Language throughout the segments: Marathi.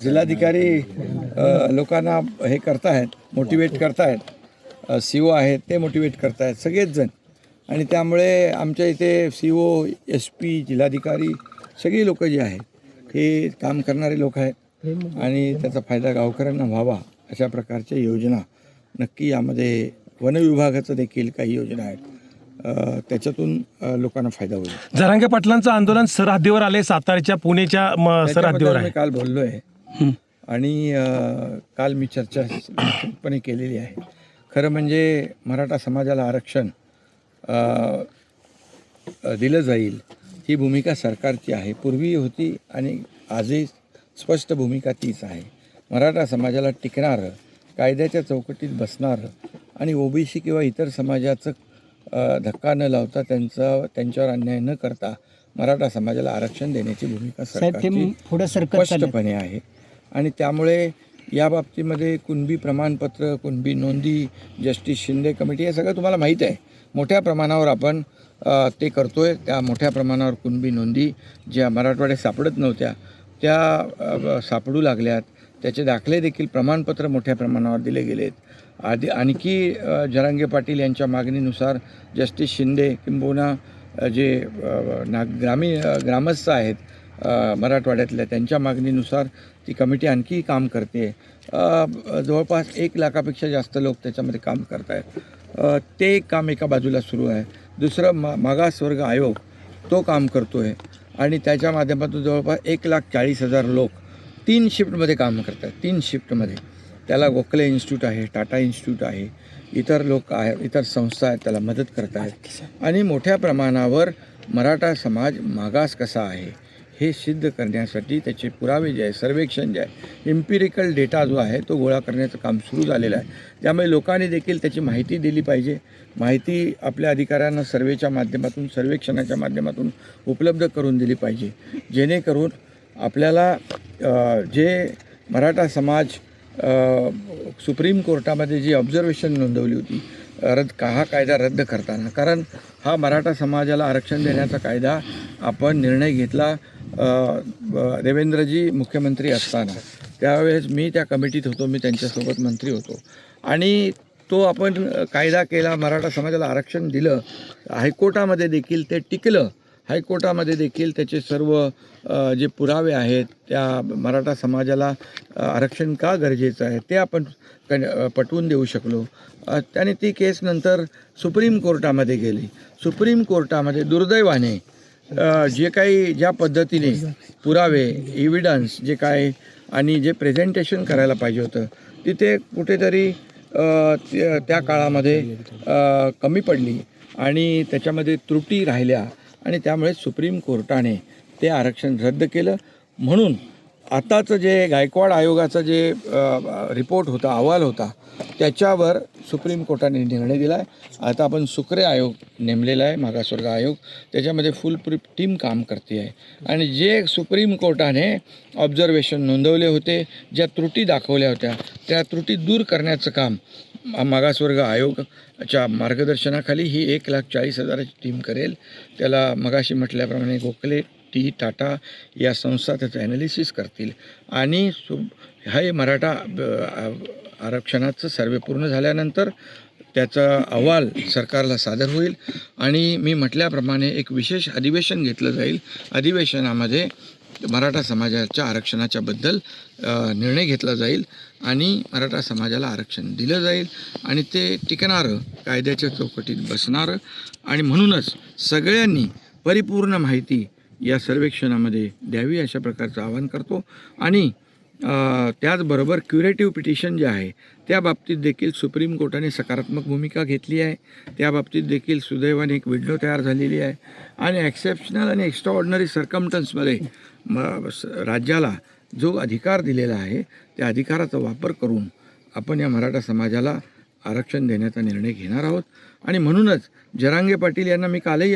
जिल्हाधिकारी लोकांना हे करतायत, मोटिवेट करतायत. CO आहेत ते मोटिवेट करतायत सगळेच जण. आणि त्यामुळे आमच्या इथे CO, SP, जिल्हाधिकारी सगळी लोक जी आहेत हे काम करणारे लोक आहेत आणि त्याचा फायदा गावकऱ्यांना व्हावा अशा प्रकारच्या योजना नक्की यामध्ये वन विभागाचं देखील काही योजना आहेत, त्याच्यातून लोकांना फायदा होईल. जरांगे पाटलांचं आंदोलन सरहद्दीवर आले, साताऱ्याच्या पुणेच्या सरहद्दीवर मी काल बोललो आहे आणि काल मी चर्चा निश्चितपणे केलेली आहे. खरं म्हणजे मराठा समाजाला आरक्षण दिलं जाईल ही भूमिका सरकारची आहे, पूर्वी होती आणि आजही स्पष्ट भूमिका तीच आहे. मराठा समाजाला टिकणारं, कायद्याच्या चौकटीत बसणारं आणि OBC किंवा इतर समाजाचं धक्का न लावता त्यांच्यावर अन्याय न करता मराठा समाजाला आरक्षण देण्याची भूमिका सरकारची स्पष्टपणे आहे. आणि त्यामुळे या बाबतीमध्ये कुणबी प्रमाणपत्र, कुणबी नोंदी, जस्टिस शिंदे कमिटी हे सगळं तुम्हाला माहीत आहे. मोठ्या प्रमाणावर आपण ते करतो आहे. त्या मोठ्या प्रमाणावर कुणबी नोंदी ज्या मराठवाड्यात सापडत नव्हत्या त्या सापडू लागल्यात. त्याचे दाखले देखील, प्रमाणपत्र मोठ्या प्रमाणावर दिले गेलेत. आणखी जरांगे पाटील यांच्या मागणीनुसार जस्टिस शिंदे किंबहुना जे ग्रामस्थ आहेत मराठवाड्यातल्या त्यांच्या मागणीनुसार ती कमिटी आणखी काम करते. जवळपास 1 लाखापेक्षा जास्त लोक त्याच्यामध्ये काम करत आहेत. ते काम एका बाजूला सुरू आहे. दुसरं मागासवर्ग आयोग तो काम करतो आहे आणि त्याच्या माध्यमातून जवळपास 1,40,000 लोक 3 शिफ्टमध्ये काम करतात. 3 शिफ्टमध्ये त्याला गोखले इन्स्टिट्यूट आहे, टाटा इन्स्टिट्यूट आहे, इतर लोक आहेत, इतर संस्था आहेत त्याला मदत करत आहेत. आणि मोठ्या प्रमाणावर मराठा समाज मागास कसा आहे हे सिद्ध करण्यासाठी त्याचे पुरावे जे आहे, सर्वेक्षण जे आहे, एम्पिरिकल डेटा जो आहे तो गोळा करण्याचं काम सुरू झालेलं आहे. त्यामुळे लोकांनी देखील त्याची माहिती दिली पाहिजे. माहिती आपल्या अधिकाऱ्यांना सर्वेच्या माध्यमातून, सर्वेक्षणाच्या माध्यमातून उपलब्ध करून दिली पाहिजे, जेणेकरून आपल्याला जे मराठा समाज सुप्रीम कोर्टामध्ये जी ऑब्झर्वेशन नोंदवली होती हा कायदा रद्द करताना, कारण हा मराठा समाजाला आरक्षण देण्याचा कायदा आपण निर्णय घेतला देवेंद्रजी मुख्यमंत्री असताना. त्यावेळेस मी त्या कमिटीत होतो, मी त्यांच्यासोबत मंत्री होतो आणि तो आपण कायदा केला, मराठा समाजाला आरक्षण दिलं. हायकोर्टामध्ये देखील ते टिकलं. हायकोर्टामध्ये देखील त्याचे सर्व जे पुरावे आहेत, त्या मराठा समाजाला आरक्षण का गरजेचं आहे ते आपण पटवून देऊ शकलो. त्याने ती केस नंतर सुप्रीम कोर्टामध्ये गेली. सुप्रीम कोर्टामध्ये दुर्दैवाने जे काही ज्या पद्धतीने पुरावे, एव्हिडन्स जे काय आणि जे प्रेझेंटेशन करायला पाहिजे होतं तिथे कुठेतरी त्या काळामध्ये कमी पडली आणि त्याच्यामध्ये त्रुटी राहिल्या आणि त्यामुळे सुप्रीम कोर्टाने ते आरक्षण रद्द केलं. म्हणून आताचं जे गायकवाड आयोगाचा जे रिपोर्ट होता, अहवाल होता, त्याच्यावर सुप्रीम कोर्टाने निर्णय दिला आहे. आता आपण सुक्रे आयोग नेमलेला आहे, मागासवर्ग आयोग, त्याच्यामध्ये फुल टीम काम करते आहे. आणि जे सुप्रीम कोर्टाने ऑब्झर्वेशन नोंदवले होते, ज्या त्रुटी दाखवल्या होत्या, त्या त्रुटी दूर करण्याचं काम मागासवर्ग आयोगाच्या मार्गदर्शनाखाली ही 1,40,000ची टीम करेल. त्याला मगाशी म्हटल्याप्रमाणे गोखले, टाटा या संस्था त्याचं ॲनालिसिस करतील आणि हे मराठा आरक्षणाचं सर्वे पूर्ण झाल्यानंतर त्याचा अहवाल सरकारला सादर होईल आणि मी म्हटल्याप्रमाणे एक विशेष अधिवेशन घेतलं जाईल. अधिवेशनामध्ये मराठा समाजाच्या आरक्षणाच्याबद्दल निर्णय घेतला जाईल आणि मराठा समाजाला आरक्षण दिलं जाईल आणि ते टिकणारं, कायद्याच्या चौकटीत बसणारं. आणि म्हणूनच सगळ्यांनी परिपूर्ण माहिती या सर्वेक्षणामध्ये द्यावी अशा प्रकारचं आवाहन करतो. आणि त्याचबरोबर क्युरेटिव्ह पिटिशन जे आहे त्या बाबतीत देखील सुप्रीम कोर्टाने सकारात्मक भूमिका घेतली आहे. त्या बाबतीत देखील सुदैवाने एक विंडो तयार झालेली आहे आणि एक्सेप्शनल आणि एक्स्ट्राऑर्डिनरी सर्कमस्टन्समध्ये राज्याला जो अधिकार दिलेला आहे त्या अधिकाराचा वापर करून आपण या मराठा समाजाला आरक्षण देण्याचा निर्णय घेणार आहोत. आणि म्हणूनच जरांगे पाटील यांना मी कालही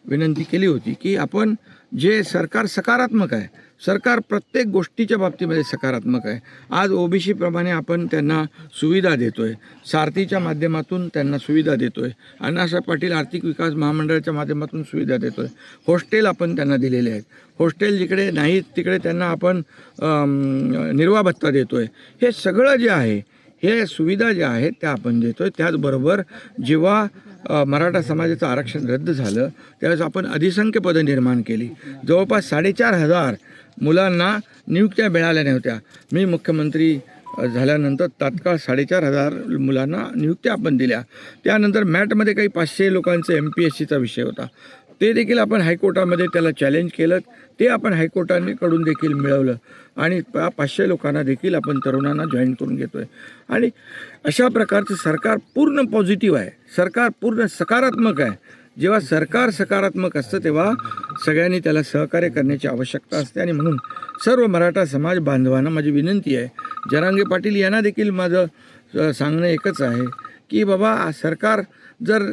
विनंती केली होती की आपण जे सरकार सकारात्मक आहे, सरकार प्रत्येक गोष्टीच्या बाबतीमध्ये सकारात्मक आहे. आज ओबीसी प्रमाणे आपण त्यांना सुविधा देतोय, सारथीच्या माध्यमातून त्यांना सुविधा देतोय, अण्णासाहेब पाटील आर्थिक विकास महामंडळाच्या माध्यमातून सुविधा देतोय, हॉस्टेल आपण त्यांना दिलेले आहेत, हॉस्टेल जिकडे नाहीत तिकडे त्यांना आपण निर्वाह भत्ता देतोय. हे सगळं जे आहे, हे सुविधा ज्या आहेत त्या आपण देतोय. त्याचबरोबर जेव्हा मराठा समाजाचं आरक्षण रद्द झालं त्यावेळेस आपण अधिसंख्य पदं निर्माण केली. जवळपास 4,500 मुलांना नियुक्त्या मिळाल्या नव्हत्या. मी मुख्यमंत्री झाल्यानंतर तात्काळ 4,500 मुलांना नियुक्त्या आपण दिल्या. त्यानंतर मॅटमध्ये काही 500 लोकांचं MPSCचा विषय होता, ते देखील आपण हायकोर्टामध्ये त्याला चॅलेंज केलं, ते आपण हायकोर्टाकडून देखील मिळवलं आणि 500 लोकांना देखील आपण तरुणांना जॉईन करून घेतो आहे. आणि अशा प्रकारचं सरकार पूर्ण पॉझिटिव्ह आहे, सरकार पूर्ण सकारात्मक आहे. जेव्हा सरकार सकारात्मक असतं तेव्हा सगळ्यांनी त्याला सहकार्य करण्याची आवश्यकता असते. आणि म्हणून सर्व मराठा समाज बांधवांना माझी विनंती आहे, जरांगे पाटील यांना देखील माझं सांगणं एकच आहे की बाबा, सरकार जर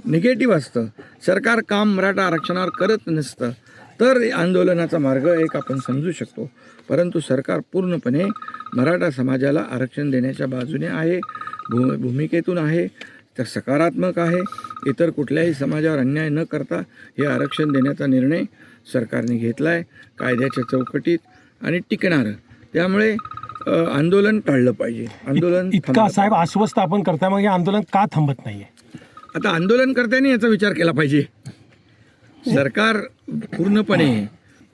निगेटिव्ह असतं, सरकार काम मराठा आरक्षणावर करत नसतं तर आंदोलनाचा मार्ग एक आपण समजू शकतो. परंतु सरकार पूर्णपणे मराठा समाजाला आरक्षण देण्याच्या बाजूने आहे, भूमिकेतून आहे, तर सकारात्मक आहे. इतर कुठल्याही समाजावर अन्याय न करता हे आरक्षण देण्याचा निर्णय सरकारने घेतला आहे, कायद्याच्या चौकटीत आणि टिकणारं. त्यामुळे आंदोलन टाळलं पाहिजे. आंदोलन इतका साहेब आश्वस्त आपण करताय, मग हे आंदोलन का थांबत नाहीये? आता आंदोलन करताना याचा विचार केला पाहिजे. सरकार पूर्णपणे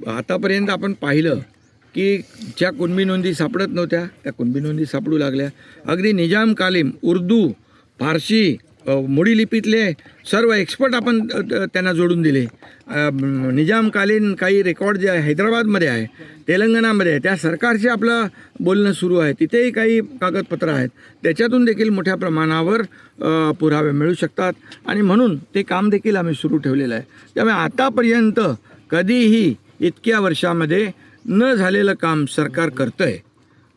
आतापर्यंत आपण पाहिलं की ज्या कुणबी नोंदी सापडत नव्हत्या त्या कुणबी नोंदी सापडू लागल्या. अगदी निजामकालीन उर्दू, फारसी, मोडी लिपीतले सर्व एक्सपर्ट आपण त्यांना जोडून दिले. निजामकालीन काही रेकॉर्ड जे आहे हैदराबादमध्ये आहे, तेलंगणामध्ये आहे, त्या सरकारचे आपलं बोलणं सुरू आहे, तिथेही काही कागदपत्रं आहेत, त्याच्यातून देखील मोठ्या प्रमाणावर पुरावे मिळू शकतात. आणि म्हणून ते काम देखील आम्ही सुरू ठेवलेलं आहे. त्यामुळे आतापर्यंत कधीही इतक्या वर्षामध्ये न झालेलं काम सरकार करतं आहे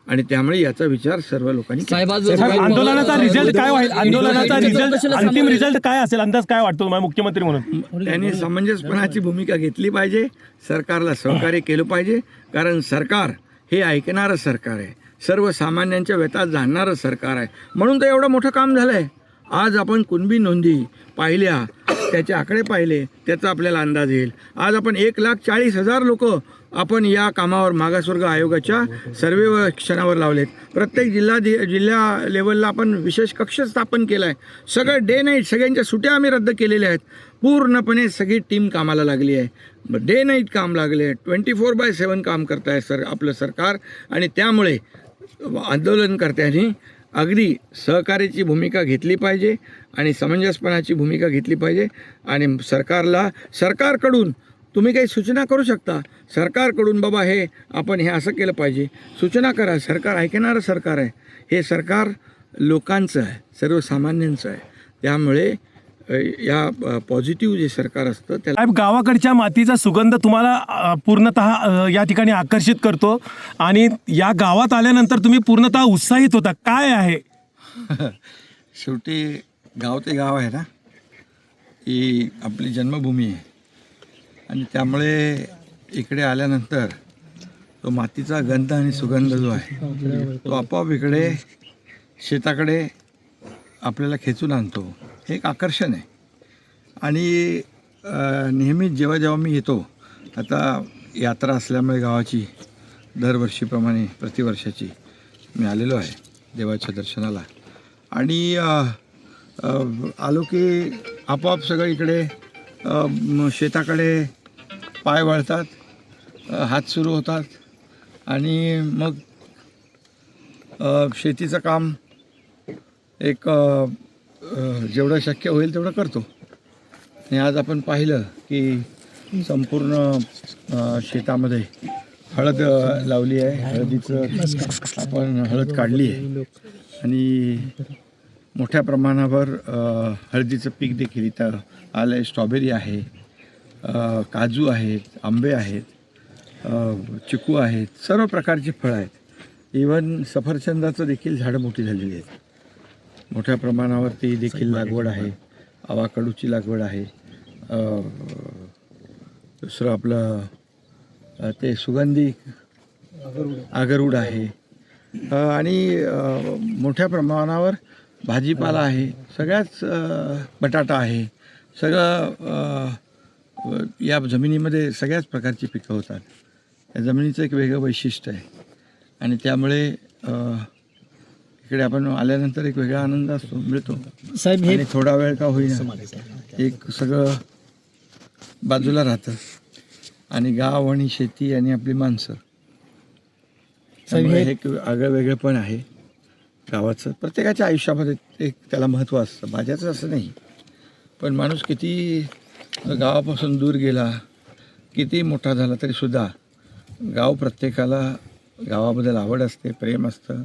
आणि त्यामुळे याचा विचार सर्व लोकांनी केला. आंदोलनाचा रिझल्ट काय होईल? आंदोलनाचा रिझल्ट, अंतिम रिझल्ट काय असेल? अंदाज काय वाटतो तुम्हाला मुख्यमंत्री म्हणून? त्यांनी समंजसपणाची भूमिका घेतली पाहिजे, सरकारला सहकार्य केलं पाहिजे. कारण सरकार हे ऐकणारं सरकार आहे, सर्वसामान्यांच्या व्यथा जाणणारं सरकार आहे. म्हणून तर एवढं मोठं काम झालं आहे. आज आपण कुणबी नोंदी पाहिल्या, त्याचे आकडे पाहिले, त्याचा आपल्याला अंदाज येईल. आज आपण 1,40,000 लोक आपण या कामावर मागासवर्ग आयोगाच्या सर्वेक्षणावर लावलेत. प्रत्येक जिल्हा लेवलला आपण विशेष कक्ष स्थापन केला आहे. सगळं डे नाईट सगळ्यांच्या सुट्या आम्ही रद्द केलेल्या आहेत. पूर्णपणे सगळी टीम कामाला लागली आहे. डे नाईट काम लागले, 24/7 काम करत आहे आपलं सरकार. आणि त्यामुळे आंदोलनकर्त्यांनी अगदी सहकार्याची भूमिका घेतली पाहिजे आणि समंजसपणाची भूमिका घेतली पाहिजे. आणि सरकारकडून तुम्ही काही सूचना करू शकता, सरकारकडून बाबा हे आपण हे असं केलं पाहिजे, सूचना करा. सरकार ऐकणारं सरकार आहे. हे सरकार लोकांचं आहे, सर्वसामान्यांचं आहे. त्यामुळे या पॉझिटिव्ह जे सरकार असतं त्याला गावाकडच्या मातीचा सुगंध तुम्हाला पूर्णतः या ठिकाणी आकर्षित करतो आणि या गावात आल्यानंतर तुम्ही पूर्णतः उत्साहित होता. काय आहे? शेवटी गाव ते गाव आहे ना, ही आपली जन्मभूमी आहे आणि त्यामुळे इकडे आल्यानंतर तो मातीचा गंध आणि सुगंध जो आहे तो आपोआप इकडे शेताकडे आपल्याला खेचून आणतो. हे एक आकर्षण आहे. आणि नेहमीच जेव्हा मी येतो, आता यात्रा असल्यामुळे गावाची दरवर्षीप्रमाणे प्रतिवर्षाची मी आलेलो आहे देवाच्या दर्शनाला. आणि आलो की आपोआप सगळं इकडे शेताकडे पाय वळतात, हात सुरू होतात आणि मग शेतीचं काम एक जेवढं शक्य होईल तेवढं करतो. आणि आज आपण पाहिलं की संपूर्ण शेतामध्ये हळद लावली आहे, हळदीचं आपण हळद काढली आहे आणि मोठ्या प्रमाणावर हळदीचं पीक देखील इथं आलं आहे. स्ट्रॉबेरी आहे, काजू आहेत, आंबे आहेत, चिकू आहेत, सर्व प्रकारची फळं आहेत. इवन सफरचंदाचं देखील झाडं मोठी झालेली आहेत. मोठ्या प्रमाणावरती देखील लागवड आहे. आवाकडूची लागवड आहे. दुसरं आपलं ते सुगंधी आगरूड आहे आणि मोठ्या प्रमाणावर भाजीपाला आहे, सगळ्याच बटाटा आहे, सगळं या जमिनीमध्ये सगळ्याच प्रकारची पिकं होतात. या जमिनीचं एक वेगळं वैशिष्ट्य आहे आणि त्यामुळे इकडे आपण आल्यानंतर एक वेगळा आनंद असतो, मिळतो साहेब आणि थोडा वेळ का होईना एक सगळं बाजूला राहतं आणि गाव आणि शेती आणि आपली माणसं, त्यामुळे हे एक आगळं वेगळं पण आहे गावाचं. प्रत्येकाच्या आयुष्यामध्ये एक त्याला महत्त्व असतं, माझ्याचं असं नाही, पण माणूस किती गावापासून दूर गेला, किती मोठा झाला तरीसुद्धा गाव प्रत्येकाला गावाबद्दल आवड असते, प्रेम असतं,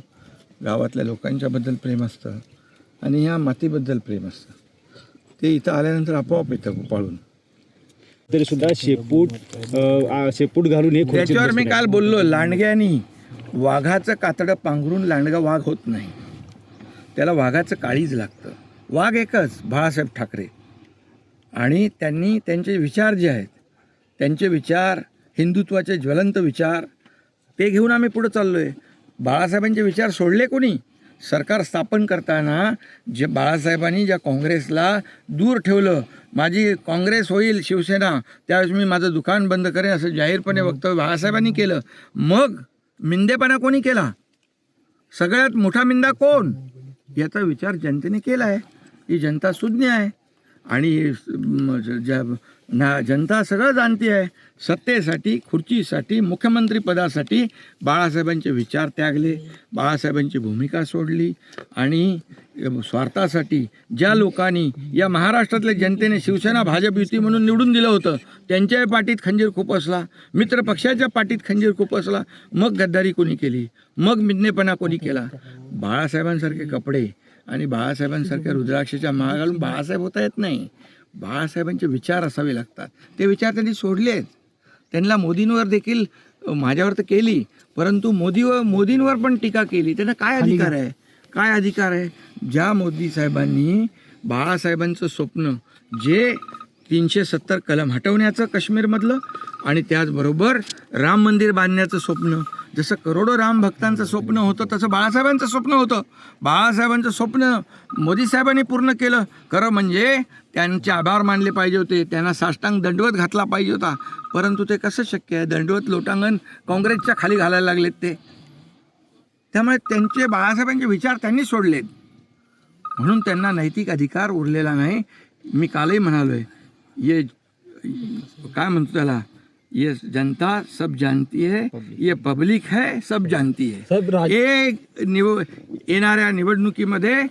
गावातल्या लोकांच्याबद्दल प्रेम असतं आणि ह्या मातीबद्दल प्रेम असतं. ते इथं आल्यानंतर आपोआप येतं पाळून. तरी सुद्धा शेपूट घालून हे त्याच्यावर मी काल बोललो, लांडग्यानी वाघाचं कातडं पांघरून लांडगा वाघ होत नाही, त्याला वाघाचं काळीज लागतं. वाघ एकच, बाळासाहेब ठाकरे. आणि त्यांनी त्यांचे विचार जे आहेत, त्यांचे विचार हिंदुत्वाचे ज्वलंत विचार, ते घेऊन आम्ही पुढे चाललो आहे. बाळासाहेबांचे विचार सोडले कोणी? सरकार स्थापन करताना जे बाळासाहेबांनी ज्या काँग्रेसला दूर ठेवलं, माझी काँग्रेस होईल शिवसेना, त्यावेळेस मी माझं दुकान बंद करेन असं जाहीरपणे वक्तव्य बाळासाहेबांनी केलं. मग मिंदेपणा कोणी केला? सगळ्यात मोठा मिंदा कोण? याचा विचार जनतेने केला आहे. ही जनता सुज्ञ आहे आणि जनता सगळं जाणती आहे. सत्तेसाठी, खुर्चीसाठी, मुख्यमंत्रीपदासाठी बाळासाहेबांचे विचार त्यागले, बाळासाहेबांची भूमिका सोडली आणि स्वार्थासाठी ज्या लोकांनी या महाराष्ट्रातल्या जनतेने शिवसेना भाजप युती म्हणून निवडून दिलं होतं, त्यांच्याही पाठीत खंजीर खुपसला, मित्र पक्षाच्या पाठीत खंजीर खुपसला. मग गद्दारी कोणी केली? मग मिदनेपणा कोणी केला? बाळासाहेबांसारखे कपडे आणि बाळासाहेबांसारख्या रुद्राक्षाच्या माळा घालून बाळासाहेब होता येत नाही. बाळासाहेबांचे विचार असावे लागतात. ते विचार त्यांनी सोडलेत. त्यांना मोदींवर देखील, माझ्यावर तर केली, परंतु मोदींवर पण टीका केली. त्यांना काय अधिकार आहे? काय अधिकार आहे? ज्या मोदी साहेबांनी बाळासाहेबांचं स्वप्न, जे 370 कलम हटवण्याचं काश्मीरमधलं आणि त्याचबरोबर राम मंदिर बांधण्याचं स्वप्न, जसं करोडो राम भक्तांचं स्वप्न होतं तसं बाळासाहेबांचं स्वप्न होतं. बाळासाहेबांचं स्वप्न मोदी साहेबांनी पूर्ण केलं. खरं म्हणजे त्यांचे आभार मानले पाहिजे होते, त्यांना साष्टांग दंडवत घातला पाहिजे होता, परंतु ते कसं शक्य आहे? दंडवत लोटांगण काँग्रेसच्या खाली घालायला लागलेत ते. त्यामुळे त्यांचे बाळासाहेबांचे विचार त्यांनी सोडलेत, म्हणून त्यांना नैतिक अधिकार उरलेला नाही. मी कालही म्हणालो आहे, ये काय म्हणतो त्याला, ये जनता सब जानती है, ये पब्लिक है सब जानती है. येणाऱ्या निवडणुकीमध्ये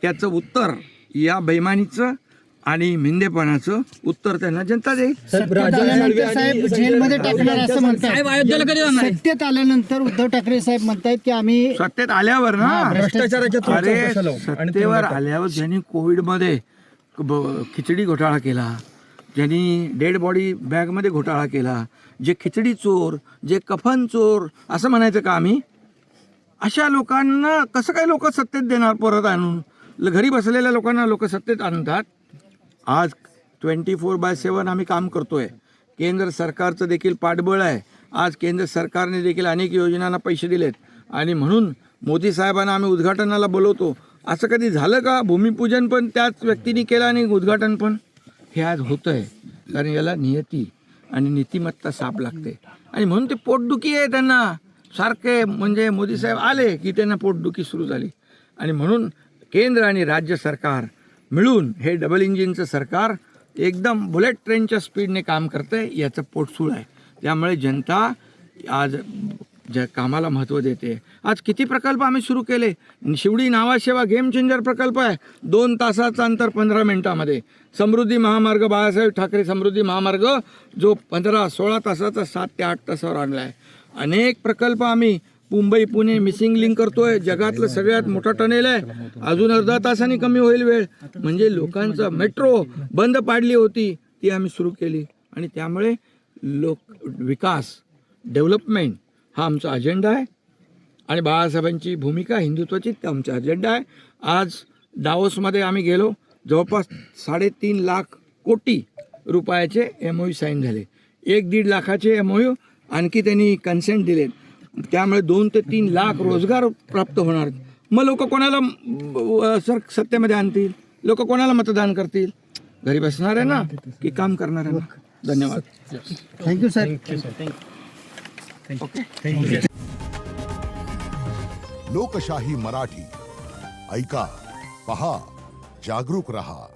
त्याचं उत्तर, या बेईमानीचं आणि मिंदेपणाचं उत्तर त्यांना जनता देईल. साहेब जेलमध्ये टाकणार असं म्हणतात. सत्तेत आल्यानंतर उद्धव ठाकरे साहेब म्हणतायत की आम्ही सत्तेत आल्यावर ना, भ्रष्टाचाराच्या अरे सत्तेवर आल्यावर ज्यांनी कोविडमध्ये खिचडी घोटाळा केला, ज्यांनी डेड बॉडी बॅगमध्ये घोटाळा केला, जे खिचडी चोर, जे कफन चोर असं म्हणायचं का आम्ही? अशा लोकांना कसं काय लोक सत्तेत देणार परत आणून? घरी बसलेल्या लोकांना लोक सत्तेत आणतात. आज 24/7 आम्ही काम करतोय. केंद्र सरकारचं देखील पाठबळ आहे. आज केंद्र सरकारने देखील अनेक योजनांना पैसे दिलेत आणि म्हणून मोदी साहेबांना आम्ही उद्घाटनाला बोलवतो. असं कधी झालं का? भूमिपूजन पण त्याच व्यक्तीने केलं आणि उद्घाटन पण. हे आज होतं आहे, कारण याला नियती आणि नीतिमत्ता साप लागते आणि म्हणून ते पोटदुखी आहे त्यांना सारखे. म्हणजे मोदी साहेब आले की त्यांना पोटदुखी सुरू झाली आणि म्हणून केंद्र आणि राज्य सरकार मिळून हे डबल इंजिनचं सरकार एकदम बुलेट ट्रेनच्या स्पीडने काम करतंय, याचं पोटसूळ आहे. त्यामुळे जनता आज ज्या कामाला महत्त्व देते. आज किती प्रकल्प आम्ही सुरू केले. शिवडी नावाशेवा गेम चेंजर प्रकल्प आहे, 2 तासाचं अंतर 15 मिनिटामध्ये. समृद्धी महामार्ग, बाळासाहेब ठाकरे समृद्धी महामार्ग, जो 15-16 तासाचा 7 ते 8 तासावर आणला आहे. अनेक प्रकल्प आम्ही मुंबई पुणे मिसिंग लिंक करतोय, जगातलं सगळ्यात मोठं टनेल आहे, अजून अर्धा तासाने कमी होईल वेळ. म्हणजे लोकांचं मेट्रो बंद पाडली होती ती आम्ही सुरू केली आणि त्यामुळे विकास, डेव्हलपमेंट हा आमचा अजेंडा आहे आणि बाळासाहेबांची भूमिका हिंदुत्वाची आमचा अजेंडा आहे. आज डावोसमध्ये आम्ही गेलो, जवळपास 3.5 लाख कोटी रुपयाचे MOU साईन झाले. 1-1.5 लाखाचे MOU आणखी त्यांनी कन्सेंट दिलेत, त्यामुळे 2 ते 3 लाख रोजगार प्राप्त होणार. मग लोक कोणाला सत्तेमध्ये आणतील? लोक कोणाला मतदान करतील? घरी बसणार आहे ना की काम करणार आहे ना? धन्यवाद. थँक्यू साहेब. लोकशाही मराठी ऐका, पहा, जागरूक रहा.